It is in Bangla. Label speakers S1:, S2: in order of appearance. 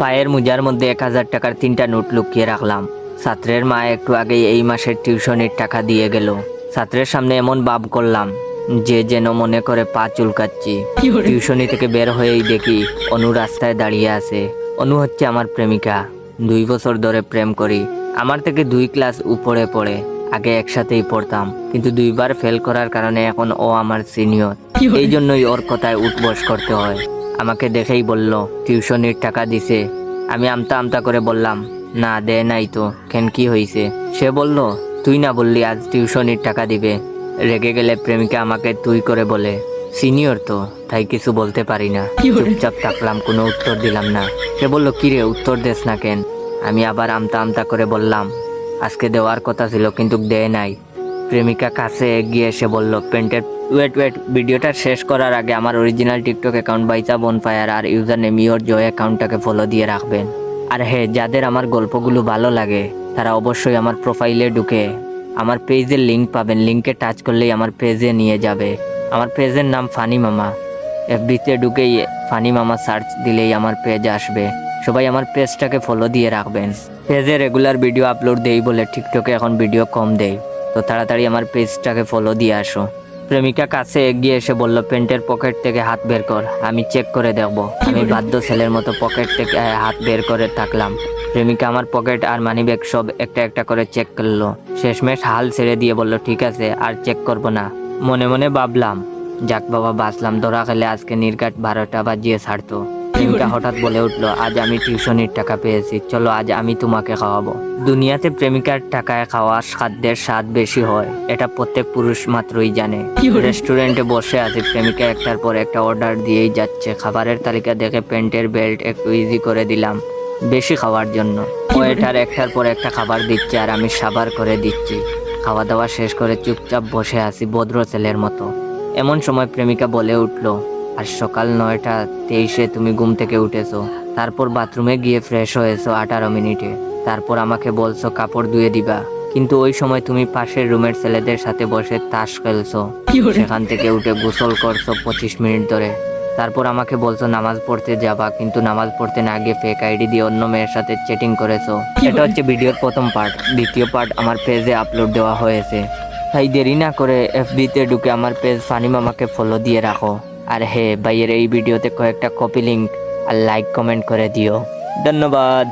S1: পায়ের মোজার মধ্যে 1000 টাকার 3টা নোট লুকিয়ে রাখলাম। ছাত্রের মা একটু আগেই এই মাসের টিউশনির টাকা দিয়ে গেল। ছাত্রের সামনে এমন ভাব করলাম যে যেন মনে করে পা চুলকাচ্ছি। টিউশনি থেকে বের হয়েই দেখি অনু রাস্তায় দাঁড়িয়ে আছে। অনু হচ্ছে আমার প্রেমিকা। 2 বছর ধরে প্রেম করি। আমার থেকে 2 ক্লাস উপরে পড়ে। আগে একসাথেই পড়তাম, কিন্তু 2বার ফেল করার কারণে এখন ও আমার সিনিয়র। এই জন্যই ওর কথায় উঠবস করতে হয়। আমাকে দেখেই বলল টিউশনির টাকা দিছে। আমি আমতা আমতা করে বললাম না, দেয় নাই তো, কেন কি হয়েছে? সে বলল তুই না বললি আজ টিউশনির টাকা দিবে। রেগে গেলে প্রেমিকা আমাকে তুই করে বলে। সিনিয়র তো, তাই কিছু বলতে পারি না। চুপচাপ থাকলাম, কোনো উত্তর দিলাম না। সে বলল কিরে উত্তর দেস না কেন? আমি আবার আমতা আমতা করে বললাম আজকে দেওয়ার কথা ছিল কিন্তু দেয় নাই। প্রেমিকা কাছে এগিয়ে এসে বলল পেন্টের ওয়েট ভিডিওটা শেষ করার আগে আমার অরিজিনাল টিকটক অ্যাকাউন্ট বাইচা বনফায়ার আর ইউজার নেম ইওর জয় অ্যাকাউন্টটাকে ফলো দিয়ে রাখবেন। আর হ্যাঁ, যাদের আমার গল্পগুলো ভালো লাগে তারা অবশ্যই আমার প্রোফাইলে ঢুকে আমার পেজের লিঙ্ক পাবেন। লিঙ্কে টাচ করলেই আমার পেজে নিয়ে যাবে। আমার পেজের নাম ফানি মামা। এফবিতে ঢুকেই ফানি মামা সার্চ দিলেই আমার পেজ আসবে। সবাই আমার পেজটাকে ফলো দিয়ে রাখবেন। পেজে রেগুলার ভিডিও আপলোড দেই বলে টিকটকে এখন ভিডিও কম দেই, তো তাড়াতাড়ি আমার পেজটাকে ফলো দিয়ে আসো। প্রেমিকা কাছে এগিয়ে এসে বলল প্যান্টের পকেট থেকে হাত বের কর, আমি চেক করে দেখব। আমি বাধ্য ছেলের মতো পকেট থেকে হাত বের করে থাকলাম। প্রেমিকা আমার পকেট আর মানিব্যাগ সব একটা একটা করে চেক করলো। শেষমেশ হাল ছেড়ে দিয়ে বলল ঠিক আছে, আর চেক করব না। মনে মনে ভাবলাম যাক বাবা, বাঁচলাম। ধরা খেলে আজকে নির্ঘাট 12টা বাজিয়ে ছাড়তো। প্রেমিকা হঠাৎ বলে উঠলো আজ আমি টিউশনির টাকা পেয়েছি, চলো আজ আমি তোমাকে খাওয়াবো। দুনিয়াতে প্রেমিকার টাকায় খাওয়ার খাদ্যের স্বাদ বেশি হয়, এটা প্রত্যেক পুরুষ মাত্রই জানে। রেস্টুরেন্টে বসে আছি, প্রেমিকা একটার পর একটা অর্ডার দিয়েই যাচ্ছে। খাবারের তালিকা দেখে প্যান্টের বেল্ট একটু ইজি করে দিলাম বেশি খাওয়ার জন্য। ওয়েটার একটার পর একটা খাবার দিচ্ছে আর আমি সাবার করে দিচ্ছি। খাওয়া দাওয়া শেষ করে চুপচাপ বসে আছি ভদ্র ছেলের মতো। এমন সময় প্রেমিকা বলে উঠলো আর সকাল 9:23 তুমি ঘুম থেকে উঠেছো, তারপর বাথরুমে গিয়ে ফ্রেশ হয়েছো 18 মিনিটে, তারপর আমাকে বলছো কাপড় ধুয়ে দিবা, কিন্তু ওই সময় তুমি পাশের রুমের ছেলেদের সাথে বসে তাস খেলছো। সেখান থেকে উঠে গোসল করছো 25 মিনিট ধরে, তারপর আমাকে বলছো নামাজ পড়তে যাবা, কিন্তু নামাজ পড়তে না গিয়ে ফেক আইডি দিয়ে অন্য মেয়ের সাথে চ্যাটিং করেছো। এটা হচ্ছে ভিডিওর প্রথম পার্ট। দ্বিতীয় পার্ট আমার পেজে আপলোড দেওয়া হয়েছে, তাই দেরি না করে এফবিতে ঢুকে আমার পেজ ফানি মামাকে ফলো দিয়ে রাখো। আর হ্যাঁ, ভাইয়ের এই ভিডিওতে কয়েকটা কপি লিঙ্ক আর লাইক কমেন্ট করে দিও। ধন্যবাদ।